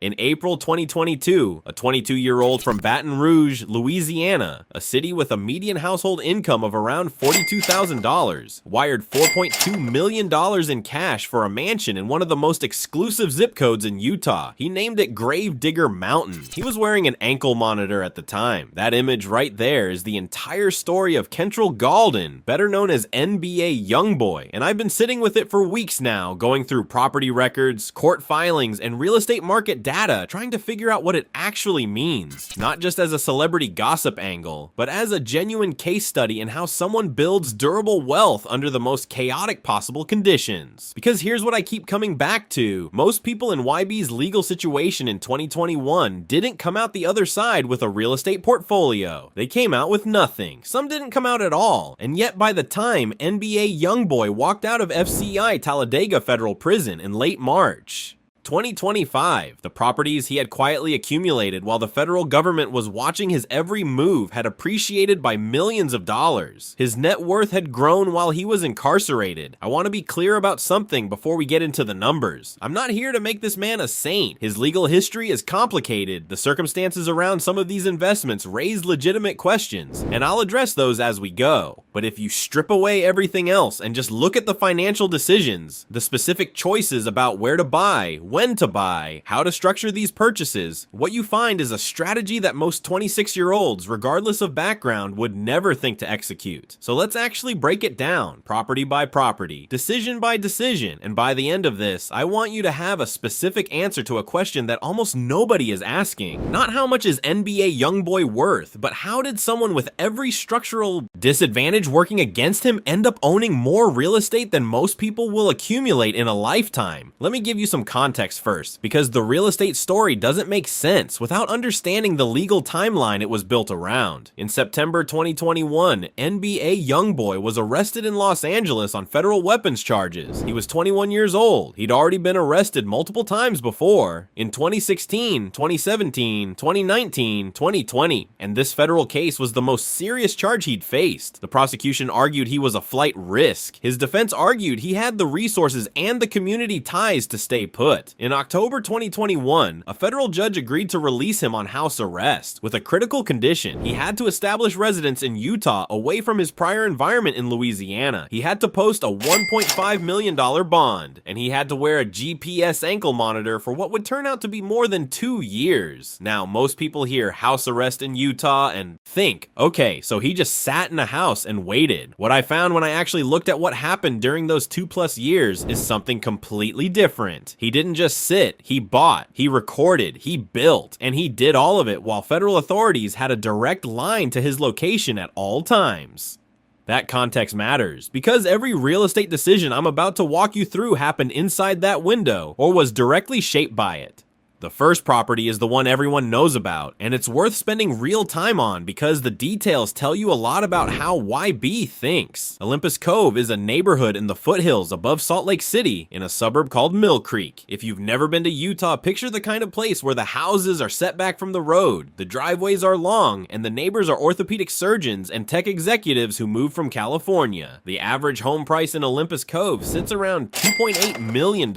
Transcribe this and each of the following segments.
In April 2022, a 22-year-old from Baton Rouge, Louisiana, a city with a median household income of around $42,000, wired $4.2 million in cash for a mansion in one of the most exclusive zip codes in Utah. He named it Gravedigger Mountain. He was wearing an ankle monitor at the time. That image right there is the entire story of Kentrell Gaulden, better known as NBA Youngboy, and I've been sitting with it for weeks now, going through property records, court filings, and real estate market data, trying to figure out what it actually means. Not just as a celebrity gossip angle, but as a genuine case study in how someone builds durable wealth under the most chaotic possible conditions. Because here's what I keep coming back to. Most people in YB's legal situation in 2021 didn't come out the other side with a real estate portfolio. They came out with nothing. Some didn't come out at all. And yet by the time NBA Youngboy walked out of FCI Talladega Federal Prison in late March 2025, the properties he had quietly accumulated while the federal government was watching his every move had appreciated by millions of dollars. His net worth had grown while he was incarcerated. I want to be clear about something before we get into the numbers. I'm not here to make this man a saint. His legal history is complicated. The circumstances around some of these investments raise legitimate questions, and I'll address those as we go. But if you strip away everything else and just look at the financial decisions, the specific choices about where to buy, when to buy, how to structure these purchases, what you find is a strategy that most 26-year-olds, regardless of background, would never think to execute. So let's actually break it down, property by property, decision by decision, and by the end of this, I want you to have a specific answer to a question that almost nobody is asking. Not how much is NBA Youngboy worth, but how did someone with every structural disadvantage working against him end up owning more real estate than most people will accumulate in a lifetime? Let me give you some context first, because the real estate story doesn't make sense without understanding the legal timeline it was built around. In September 2021, NBA Youngboy was arrested in Los Angeles on federal weapons charges. He was 21 years old. He'd already been arrested multiple times before, in 2016, 2017, 2019, 2020, and this federal case was the most serious charge he'd faced. The prosecution argued he was a flight risk. His defense argued he had the resources and the community ties to stay put. In October 2021, a federal judge agreed to release him on house arrest, with a critical condition. He had to establish residence in Utah away from his prior environment in Louisiana. He had to post a $1.5 million bond, and he had to wear a GPS ankle monitor for what would turn out to be more than 2 years. Now, most people hear house arrest in Utah and think, okay, so he just sat in a house and waited. What I found when I actually looked at what happened during those 2+ years is something completely different. He didn't just sit, he bought, he recorded, he built, and he did all of it while federal authorities had a direct line to his location at all times. That context matters, because every real estate decision I'm about to walk you through happened inside that window or was directly shaped by it. The first property is the one everyone knows about, and it's worth spending real time on because the details tell you a lot about how YB thinks. Olympus Cove is a neighborhood in the foothills above Salt Lake City in a suburb called Mill Creek. If you've never been to Utah, picture the kind of place where the houses are set back from the road, the driveways are long, and the neighbors are orthopedic surgeons and tech executives who moved from California. The average home price in Olympus Cove sits around $2.8 million.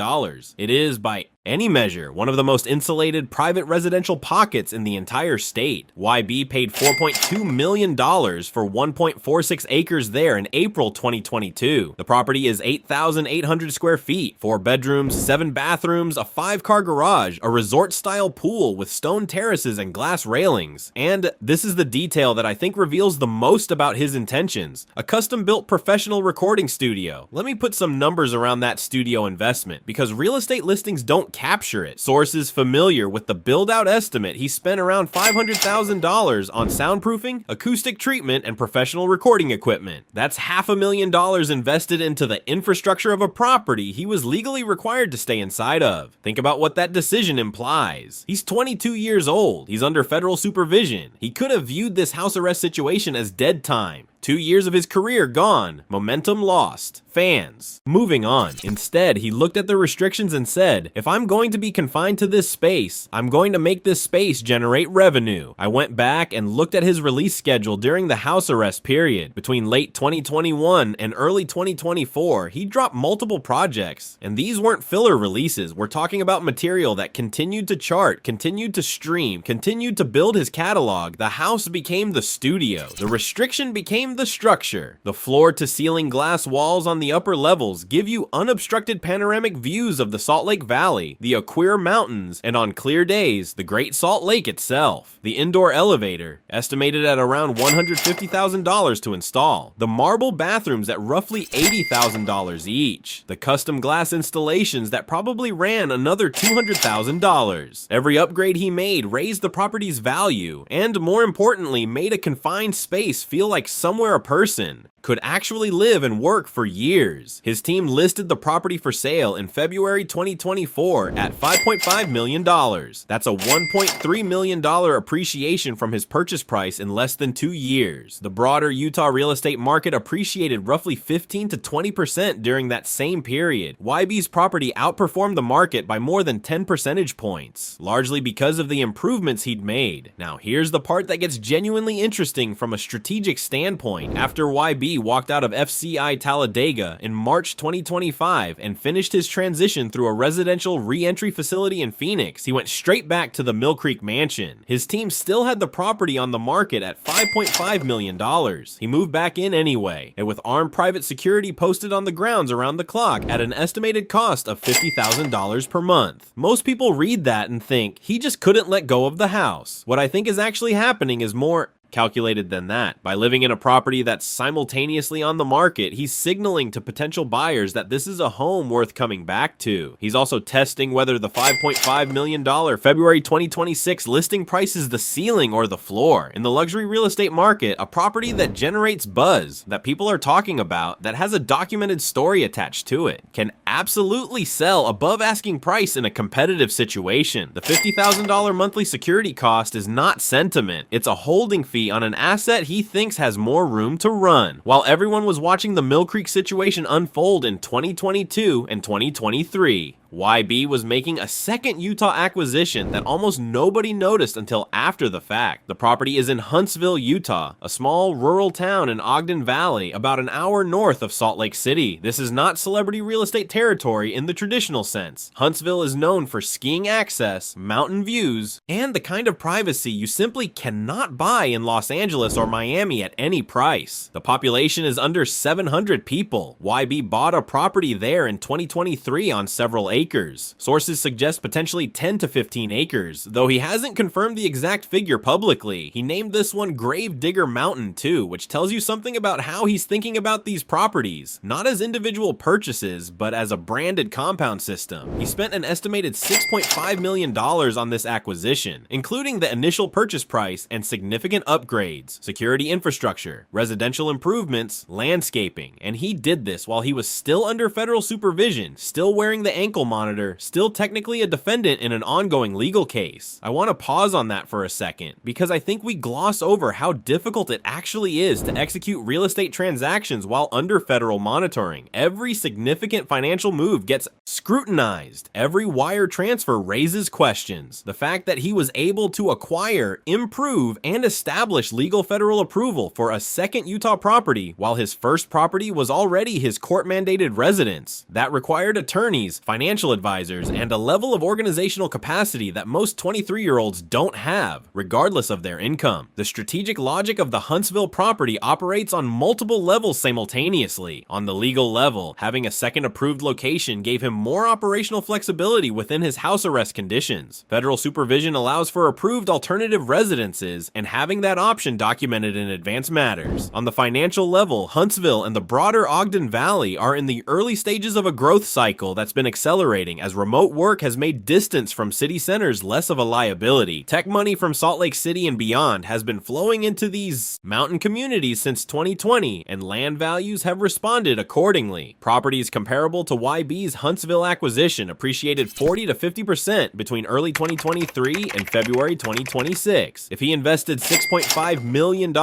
It is, by any measure, one of the most insulated private residential pockets in the entire state. YB paid $4.2 million for 1.46 acres there in April 2022. The property is 8,800 square feet, 4 bedrooms, 7 bathrooms, a 5-car garage, a resort-style pool with stone terraces and glass railings. And this is the detail that I think reveals the most about his intentions: a custom-built professional recording studio. Let me put some numbers around that studio investment, because real estate listings don't capture it. Sources familiar with the build-out estimate he spent around $500,000 on soundproofing, acoustic treatment, and professional recording equipment. That's $500,000 invested into the infrastructure of a property he was legally required to stay inside of. Think about what that decision implies. He's 22 years old. He's under federal supervision. He could have viewed this house arrest situation as dead time. 2 years of his career gone. Momentum lost. Fans. Moving on. Instead, he looked at the restrictions and said, if I'm going to be confined to this space, I'm going to make this space generate revenue. I went back and looked at his release schedule during the house arrest period. Between late 2021 and early 2024, he dropped multiple projects. And these weren't filler releases. We're talking about material that continued to chart, continued to stream, continued to build his catalog. The house became the studio. The restriction became the structure. The floor-to-ceiling glass walls on the upper levels give you unobstructed panoramic views of the Salt Lake Valley, the Aquir Mountains, and on clear days, the Great Salt Lake itself. The indoor elevator, estimated at around $150,000 to install. The marble bathrooms at roughly $80,000 each. The custom glass installations that probably ran another $200,000. Every upgrade he made raised the property's value, and more importantly, made a confined space feel like somewhere a person could actually live and work for years. His team listed the property for sale in February 2024 at $5.5 million. That's a $1.3 million appreciation from his purchase price in less than 2 years. The broader Utah real estate market appreciated roughly 15 to 20% during that same period. YB's property outperformed the market by more than 10 percentage points, largely because of the improvements he'd made. Now here's the part that gets genuinely interesting from a strategic standpoint. After YB walked out of FCI Talladega in March 2025 and finished his transition through a residential re-entry facility in Phoenix, he went straight back to the Mill Creek mansion. His team still had the property on the market at $5.5 million. He moved back in anyway, and with armed private security posted on the grounds around the clock at an estimated cost of $50,000 per month. Most people read that and think he just couldn't let go of the house. What I think is actually happening is more calculated than that. By living in a property that's simultaneously on the market, he's signaling to potential buyers that this is a home worth coming back to. He's also testing whether the $5.5 million February 2026 listing price is the ceiling or the floor. In the luxury real estate market, a property that generates buzz, that people are talking about, that has a documented story attached to it, can absolutely sell above asking price in a competitive situation. The $50,000 monthly security cost is not sentiment. It's a holding fee on an asset he thinks has more room to run. While everyone was watching the Mill Creek situation unfold in 2022 and 2023, YB was making a second Utah acquisition that almost nobody noticed until after the fact. The property is in Huntsville, Utah, a small rural town in Ogden Valley, about an hour north of Salt Lake City. This is not celebrity real estate territory in the traditional sense. Huntsville is known for skiing access, mountain views, and the kind of privacy you simply cannot buy in Los Angeles or Miami at any price. The population is under 700 people. YB bought a property there in 2023 on several acres. Sources suggest potentially 10 to 15 acres, though he hasn't confirmed the exact figure publicly. He named this one Grave Digger Mountain too, which tells you something about how he's thinking about these properties, not as individual purchases, but as a branded compound system. He spent an estimated $6.5 million on this acquisition, including the initial purchase price and significant upgrades, security infrastructure, residential improvements, landscaping, and he did this while he was still under federal supervision, still wearing the ankle monitor, still technically a defendant in an ongoing legal case. I want to pause on that for a second, because I think we gloss over how difficult it actually is to execute real estate transactions while under federal monitoring. Every significant financial move gets scrutinized. Every wire transfer raises questions. The fact that he was able to acquire, improve, and establish legal federal approval for a second Utah property while his first property was already his court-mandated residence, that required attorneys, financial advisors, and a level of organizational capacity that most 23-year-olds don't have, regardless of their income. The strategic logic of the Huntsville property operates on multiple levels simultaneously. On the legal level, having a second approved location gave him more operational flexibility within his house arrest conditions. Federal supervision allows for approved alternative residences, and having that option documented in advance matters. On the financial level, Huntsville and the broader Ogden Valley are in the early stages of a growth cycle that's been accelerated exhilarating as remote work has made distance from city centers less of a liability. Tech money from Salt Lake City and beyond has been flowing into these mountain communities since 2020, and land values have responded accordingly. Properties comparable to YB's Huntsville acquisition appreciated 40 to 50% between early 2023 and February 2026. If he invested $6.5 million,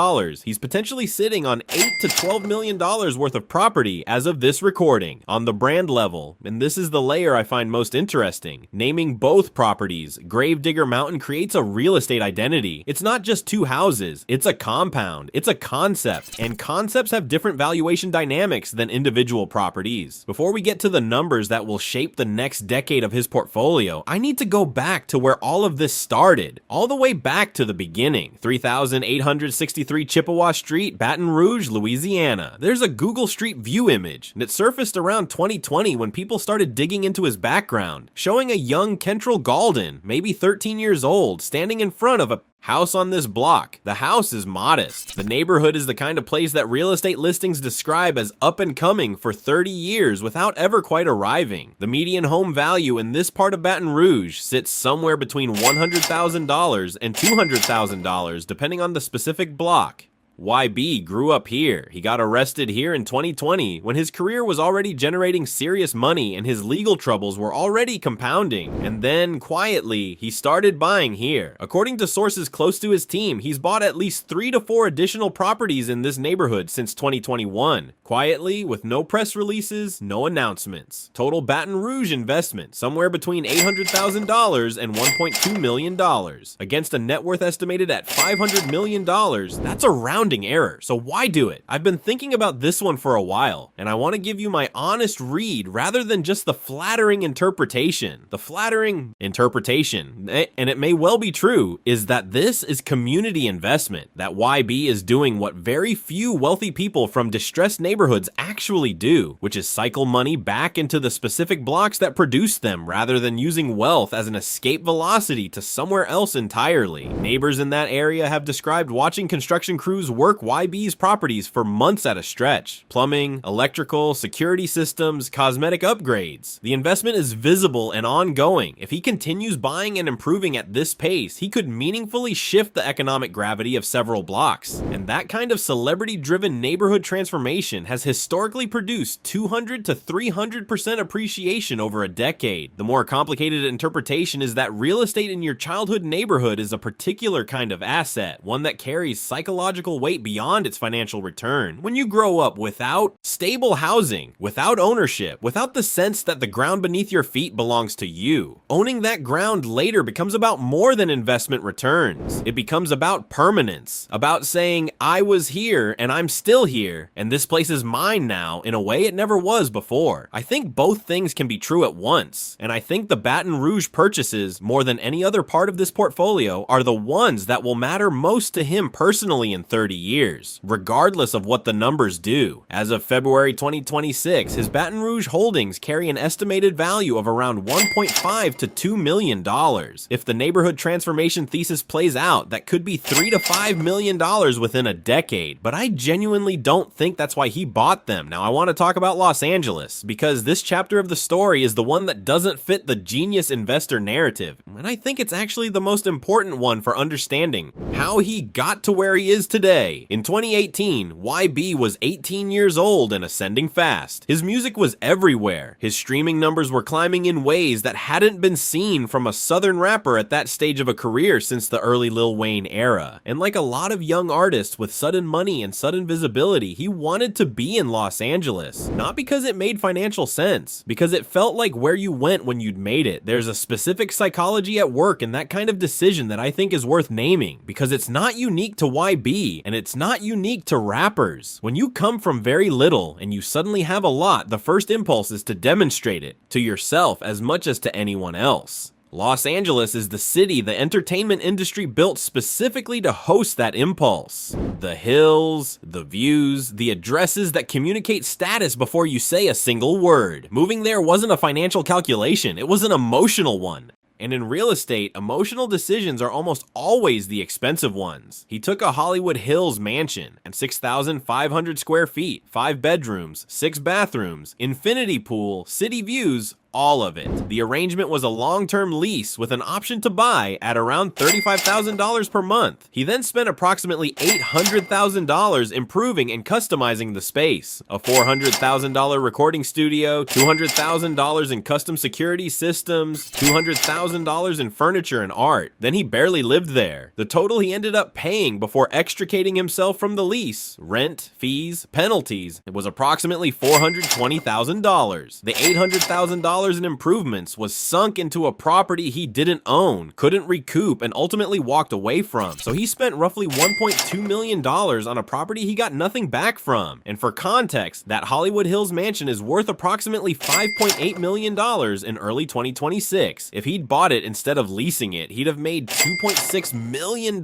he's potentially sitting on $8 to $12 million worth of property as of this recording. On the brand level, and this is the layer I find most interesting, naming both properties, Gravedigger Mountain creates a real estate identity. It's not just two houses, it's a compound, it's a concept, and concepts have different valuation dynamics than individual properties. Before we get to the numbers that will shape the next decade of his portfolio, I need to go back to where all of this started, all the way back to the beginning. 3863 Chippewa Street, Baton Rouge, Louisiana. There's a Google Street View image, and it surfaced around 2020 when people started digging into his background, showing a young Kentrell Galden, maybe 13 years old, standing in front of a house on this block. The house is modest. The neighborhood is the kind of place that real estate listings describe as up and coming for 30 years without ever quite arriving. The median home value in this part of Baton Rouge sits somewhere between $100,000 and $200,000 depending on the specific block. YB grew up here. He got arrested here in 2020 when his career was already generating serious money and his legal troubles were already compounding. And then, quietly, he started buying here. According to sources close to his team, he's bought at least 3 to 4 additional properties in this neighborhood since 2021. Quietly, with no press releases, no announcements. Total Baton Rouge investment, somewhere between $800,000 and $1.2 million. Against a net worth estimated at $500 million, that's a rounding error, so why do it? I've been thinking about this one for a while, and I want to give you my honest read rather than just the flattering interpretation. The flattering interpretation, and it may well be true, is that this is community investment, that YB is doing what very few wealthy people from distressed neighborhoods actually do, which is cycle money back into the specific blocks that produce them rather than using wealth as an escape velocity to somewhere else entirely. Neighbors in that area have described watching construction crews work YB's properties for months at a stretch. Plumbing, electrical, security systems, cosmetic upgrades. The investment is visible and ongoing. If he continues buying and improving at this pace, he could meaningfully shift the economic gravity of several blocks. And that kind of celebrity-driven neighborhood transformation has historically produced 200 to 300% appreciation over a decade. The more complicated interpretation is that real estate in your childhood neighborhood is a particular kind of asset, one that carries psychological weight beyond its financial return. When you grow up without stable housing, without ownership, without the sense that the ground beneath your feet belongs to you, owning that ground later becomes about more than investment returns. It becomes about permanence, about saying, I was here and I'm still here, and this place is mine now in a way it never was before. I think both things can be true at once, and I think the Baton Rouge purchases, more than any other part of this portfolio, are the ones that will matter most to him personally in 30 years, regardless of what the numbers do. As of February 2026, his Baton Rouge holdings carry an estimated value of around $1.5 to $2 million. If the neighborhood transformation thesis plays out, that could be $3 to $5 million within a decade, but I genuinely don't think that's why he bought them. Now I want to talk about Los Angeles, because this chapter of the story is the one that doesn't fit the genius investor narrative, and I think it's actually the most important one for understanding how he got to where he is today. In 2018, YB was 18 years old and ascending fast. His music was everywhere. His streaming numbers were climbing in ways that hadn't been seen from a southern rapper at that stage of a career since the early Lil Wayne era. And like a lot of young artists with sudden money and sudden visibility, he wanted to be in Los Angeles. Not because it made financial sense, because it felt like where you went when you'd made it. There's a specific psychology at work in that kind of decision that I think is worth naming, because it's not unique to YB, and it's not unique to rappers. When you come from very little and you suddenly have a lot, the first impulse is to demonstrate it to yourself as much as to anyone else. Los Angeles is the city the entertainment industry built specifically to host that impulse. The hills, the views, the addresses that communicate status before you say a single word. Moving there wasn't a financial calculation, it was an emotional one. And in real estate, emotional decisions are almost always the expensive ones. He took a Hollywood Hills mansion and 6,500 square feet, 5 bedrooms, 6 bathrooms, infinity pool, city views, all of it. The arrangement was a long-term lease with an option to buy at around $35,000 per month. He then spent approximately $800,000 improving and customizing the space. A $400,000 recording studio, $200,000 in custom security systems, $200,000 in furniture and art. Then he barely lived there. The total he ended up paying before extricating himself from the lease, rent, fees, penalties, it was approximately $420,000. The $800,000 in improvements was sunk into a property he didn't own, couldn't recoup, and ultimately walked away from. So he spent roughly $1.2 million on a property he got nothing back from. And for context, that Hollywood Hills mansion is worth approximately $5.8 million in early 2026. If he'd bought it instead of leasing it, he'd have made $2.6 million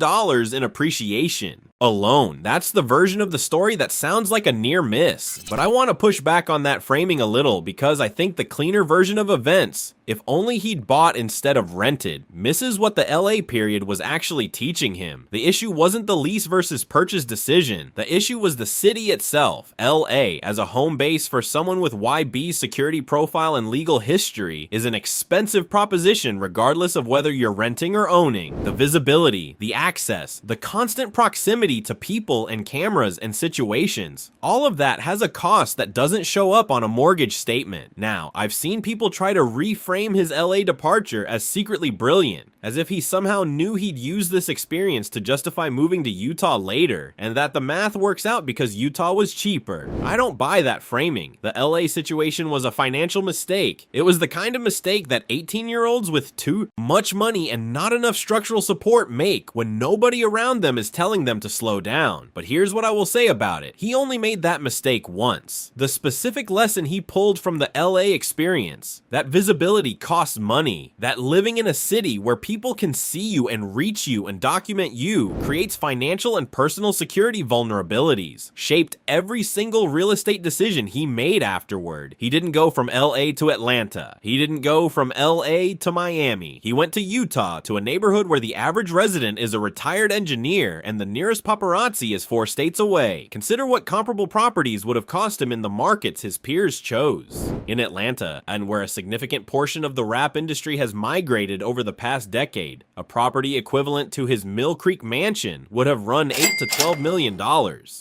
in appreciation alone. That's the version of the story that sounds like a near miss. But I want to push back on that framing a little because I think the cleaner version of events, if only he'd bought instead of rented, misses what the LA period was actually teaching him. The issue wasn't the lease versus purchase decision. The issue was the city itself. LA, as a home base for someone with YB's security profile and legal history, is an expensive proposition regardless of whether you're renting or owning. The visibility, the access, the constant proximity to people and cameras and situations, all of that has a cost that doesn't show up on a mortgage statement. Now, I've seen people try to reframe his LA departure as secretly brilliant, as if he somehow knew he'd use this experience to justify moving to Utah later, and that the math works out because Utah was cheaper. I don't buy that framing. The LA situation was a financial mistake. It was the kind of mistake that 18-year-olds with too much money and not enough structural support make when nobody around them is telling them to slow down. But here's what I will say about it. He only made that mistake once. The specific lesson he pulled from the LA experience, that visibility costs money, that living in a city where people can see you and reach you and document you creates financial and personal security vulnerabilities, shaped every single real estate decision he made afterward. He didn't go from LA to Atlanta. He didn't go from LA to Miami. He went to Utah, to a neighborhood where the average resident is a retired engineer and the nearest paparazzi is 4 states away. Consider what comparable properties would have cost him in the markets his peers chose. In Atlanta, and where a significant portion of the rap industry has migrated over the past decade, a property equivalent to his Mill Creek mansion would have run $8 to $12 million.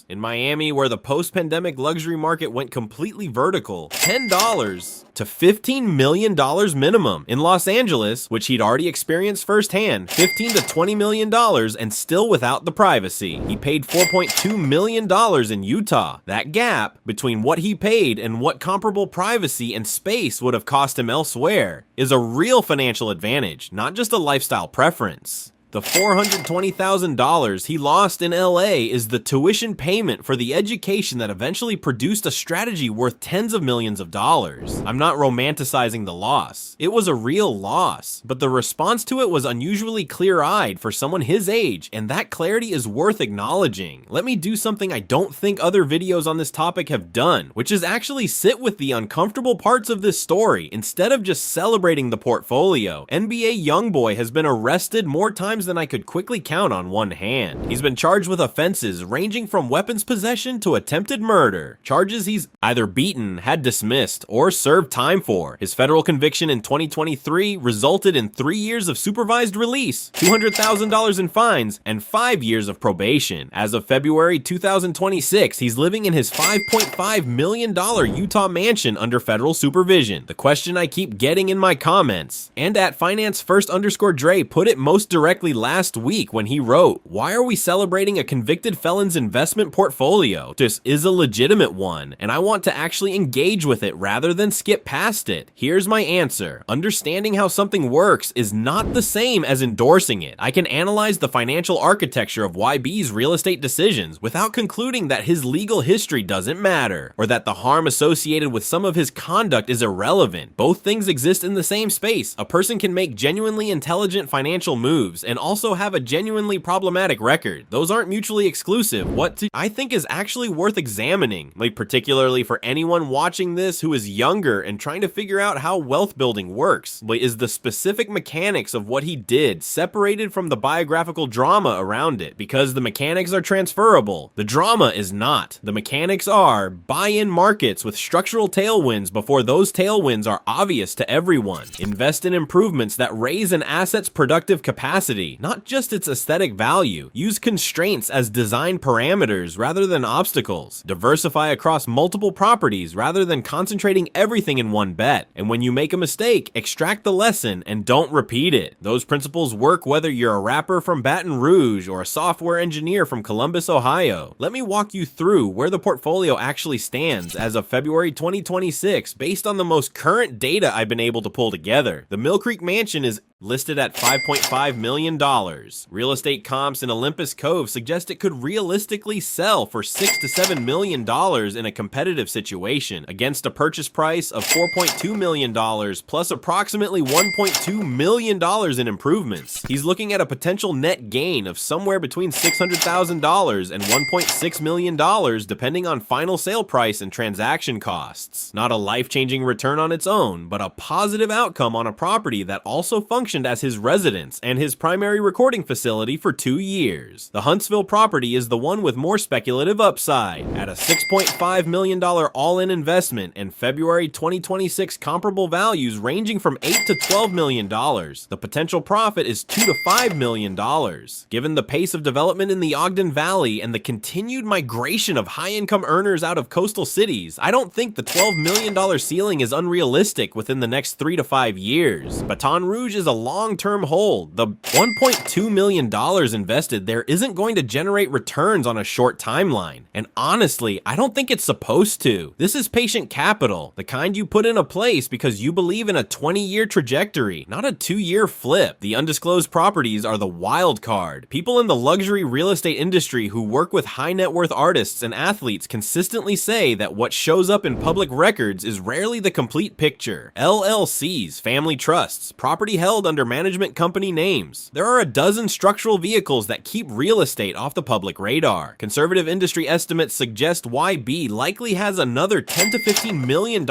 In Miami, where the post-pandemic luxury market went completely vertical, $10 to $15 million minimum. In Los Angeles, which he'd already experienced firsthand, $15 to $20 million and still without the privacy. He paid $4.2 million in Utah. That gap between what he paid and what comparable privacy and space would have cost him elsewhere is a real financial advantage, not just a lifestyle preference. The $420,000 he lost in LA is the tuition payment for the education that eventually produced a strategy worth tens of millions of dollars. I'm not romanticizing the loss. It was a real loss, but the response to it was unusually clear-eyed for someone his age, and that clarity is worth acknowledging. Let me do something I don't think other videos on this topic have done, which is actually sit with the uncomfortable parts of this story instead of just celebrating the portfolio. NBA Youngboy has been arrested more times than I could quickly count on one hand. He's been charged with offenses ranging from weapons possession to attempted murder, charges he's either beaten, had dismissed, or served time for. His federal conviction in 2023 resulted in 3 years of supervised release, $200,000 in fines, and 5 years of probation. As of February 2026, he's living in his $5.5 million Utah mansion under federal supervision. The question I keep getting in my comments, and at finance_Dre put it most directly last week when he wrote, "Why are we celebrating a convicted felon's investment portfolio? This is a legitimate one, and I want to actually engage with it rather than skip past it." Here's my answer. Understanding how something works is not the same as endorsing it. I can analyze the financial architecture of YB's real estate decisions without concluding that his legal history doesn't matter, or that the harm associated with some of his conduct is irrelevant. Both things exist in the same space. A person can make genuinely intelligent financial moves and and also have a genuinely problematic record. Those aren't mutually exclusive. I think is actually worth examining, like particularly for anyone watching this who is younger and trying to figure out how wealth building works, is the specific mechanics of what he did separated from the biographical drama around it, because the mechanics are transferable. The drama is not. The mechanics are buy-in markets with structural tailwinds before those tailwinds are obvious to everyone. Invest in improvements that raise an asset's productive capacity, not just its aesthetic value. Use constraints as design parameters rather than obstacles. Diversify across multiple properties rather than concentrating everything in one bet. And when you make a mistake, extract the lesson and don't repeat it. Those principles work whether you're a rapper from Baton Rouge or a software engineer from Columbus, Ohio. Let me walk you through where the portfolio actually stands as of February 2026 based on the most current data I've been able to pull together. The Mill Creek Mansion is listed at $5.5 million. Real estate comps in Olympus Cove suggest it could realistically sell for $6 to $7 million in a competitive situation, against a purchase price of $4.2 million plus approximately $1.2 million in improvements. He's looking at a potential net gain of somewhere between $600,000 and $1.6 million depending on final sale price and transaction costs. Not a life-changing return on its own, but a positive outcome on a property that also functions as his residence and his primary recording facility for 2 years. The Huntsville property is the one with more speculative upside. At a $6.5 million all-in investment and February 2026 comparable values ranging from $8 to $12 million, the potential profit is $2 to $5 million. Given the pace of development in the Ogden Valley and the continued migration of high-income earners out of coastal cities, I don't think the $12 million ceiling is unrealistic within the next 3 to 5 years. Baton Rouge is a long-term hold. The $1.2 million invested there isn't going to generate returns on a short timeline. And honestly, I don't think it's supposed to. This is patient capital, the kind you put in a place because you believe in a 20-year trajectory, not a 2-year flip. The undisclosed properties are the wild card. People in the luxury real estate industry who work with high net worth artists and athletes consistently say that what shows up in public records is rarely the complete picture. LLCs, family trusts, property held under management company names. There are a dozen structural vehicles that keep real estate off the public radar. Conservative industry estimates suggest YB likely has another $10 to $15 million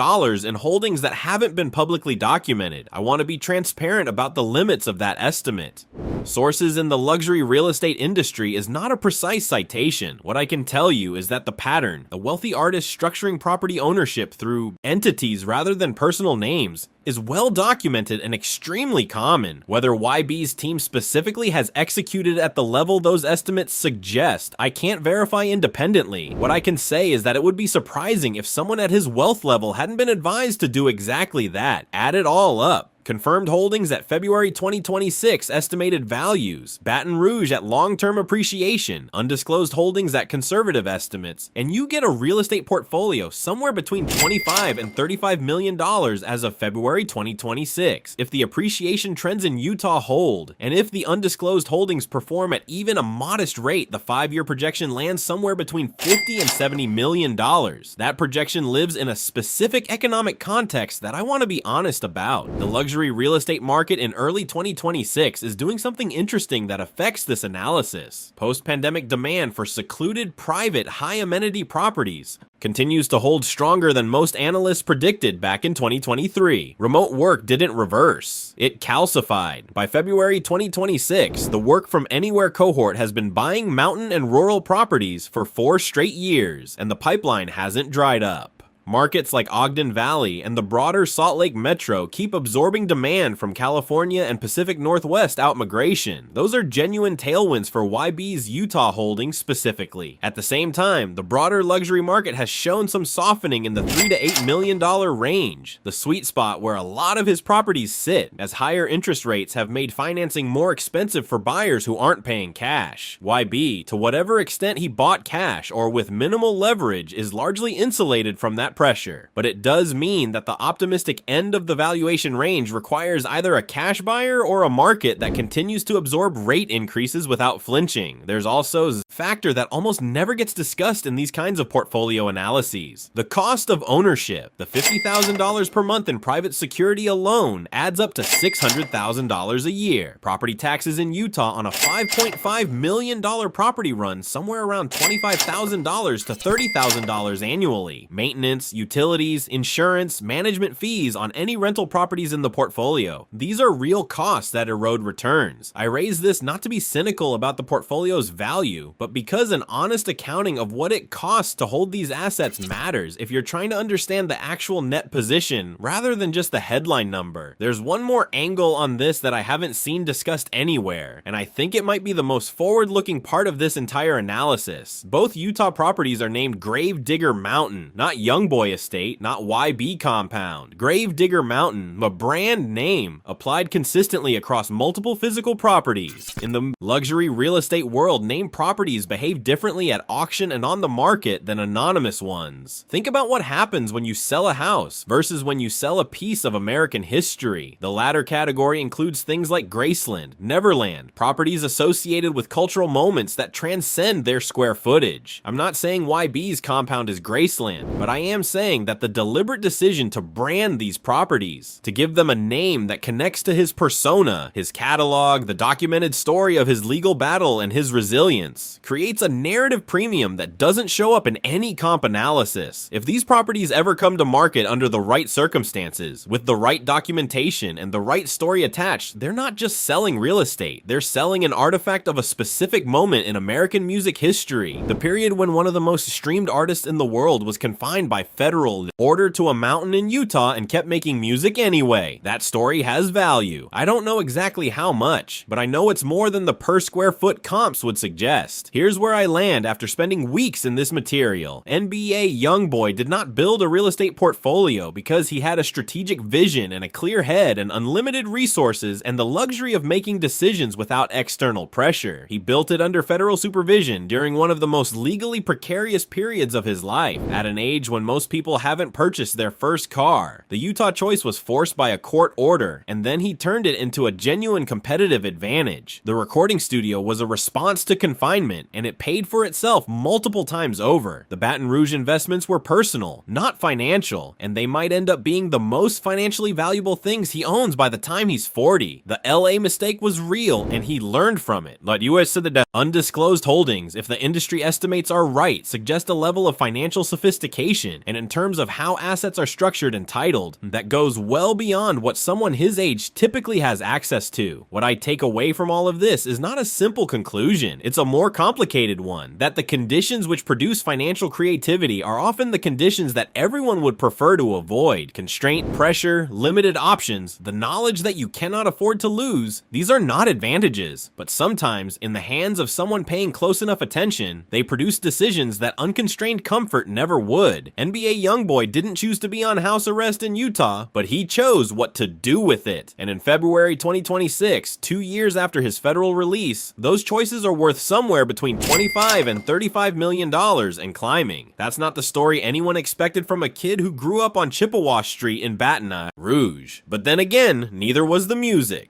in holdings that haven't been publicly documented. I want to be transparent about the limits of that estimate. Sources in the luxury real estate industry is not a precise citation. What I can tell you is that the pattern, a wealthy artist structuring property ownership through entities rather than personal names, is well documented and extremely common. Whether YB's team specifically has executed at the level those estimates suggest, I can't verify independently. What I can say is that it would be surprising if someone at his wealth level hadn't been advised to do exactly that. Add it all up. Confirmed holdings at February 2026 estimated values, Baton Rouge at long-term appreciation, undisclosed holdings at conservative estimates, and you get a real estate portfolio somewhere between $25 and $35 million as of February 2026. If the appreciation trends in Utah hold, and if the undisclosed holdings perform at even a modest rate, the 5-year projection lands somewhere between $50 and $70 million. That projection lives in a specific economic context that I want to be honest about. The luxury real estate market in early 2026 is doing something interesting that affects this analysis. Post-pandemic demand for secluded, private, high-amenity properties continues to hold stronger than most analysts predicted back in 2023. Remote work didn't reverse. It calcified. By February 2026, the work from anywhere cohort has been buying mountain and rural properties for 4 straight years, and the pipeline hasn't dried up. Markets like Ogden Valley and the broader Salt Lake Metro keep absorbing demand from California and Pacific Northwest outmigration. Those are genuine tailwinds for YB's Utah holdings specifically. At the same time, the broader luxury market has shown some softening in the $3 to $8 million range, the sweet spot where a lot of his properties sit, as higher interest rates have made financing more expensive for buyers who aren't paying cash. YB, to whatever extent he bought cash or with minimal leverage, is largely insulated from that pressure. But it does mean that the optimistic end of the valuation range requires either a cash buyer or a market that continues to absorb rate increases without flinching. There's also a factor that almost never gets discussed in these kinds of portfolio analyses: the cost of ownership. The $50,000 per month in private security alone adds up to $600,000 a year. Property taxes in Utah on a $5.5 million property run somewhere around $25,000 to $30,000 annually. Maintenance, utilities, insurance, management fees on any rental properties in the portfolio. These are real costs that erode returns. I raise this not to be cynical about the portfolio's value, but because an honest accounting of what it costs to hold these assets matters if you're trying to understand the actual net position rather than just the headline number. There's one more angle on this that I haven't seen discussed anywhere, and I think it might be the most forward-looking part of this entire analysis. Both Utah properties are named Grave Digger Mountain, not Youngboy Estate, not YB Compound. Grave Digger Mountain, a brand name applied consistently across multiple physical properties. In the luxury real estate world, named properties behave differently at auction and on the market than anonymous ones. Think about what happens when you sell a house versus when you sell a piece of American history. The latter category includes things like Graceland, Neverland, properties associated with cultural moments that transcend their square footage. I'm not saying YB's compound is Graceland, but I am saying that the deliberate decision to brand these properties, to give them a name that connects to his persona, his catalog, the documented story of his legal battle and his resilience, creates a narrative premium that doesn't show up in any comp analysis. If these properties ever come to market under the right circumstances, with the right documentation and the right story attached, they're not just selling real estate, they're selling an artifact of a specific moment in American music history, the period when one of the most streamed artists in the world was confined by federal order to a mountain in Utah and kept making music anyway. That story has value. I don't know exactly how much, but I know it's more than the per square foot comps would suggest. Here's where I land after spending weeks in this material. NBA Youngboy did not build a real estate portfolio because he had a strategic vision and a clear head and unlimited resources and the luxury of making decisions without external pressure. He built it under federal supervision during one of the most legally precarious periods of his life, at an age when most people haven't purchased their first car. The Utah choice was forced by a court order, and then he turned it into a genuine competitive advantage. The recording studio was a response to confinement, and it paid for itself multiple times over. The Baton Rouge investments were personal, not financial, and they might end up being the most financially valuable things he owns by the time he's 40. The LA mistake was real, and he learned from it. But US to the undisclosed holdings, if the industry estimates are right, suggest a level of financial sophistication, and in terms of how assets are structured and titled, that goes well beyond what someone his age typically has access to. What I take away from all of this is not a simple conclusion, it's a more complicated one, that the conditions which produce financial creativity are often the conditions that everyone would prefer to avoid. Constraint, pressure, limited options, the knowledge that you cannot afford to lose, these are not advantages, but sometimes, in the hands of someone paying close enough attention, they produce decisions that unconstrained comfort never would. NBA Youngboy didn't choose to be on house arrest in Utah, but he chose what to do with it. And in February 2026, 2 years after his federal release, those choices are worth somewhere between $25 and $35 million and climbing. That's not the story anyone expected from a kid who grew up on Chippewa Street in Baton Rouge. But then again, neither was the music.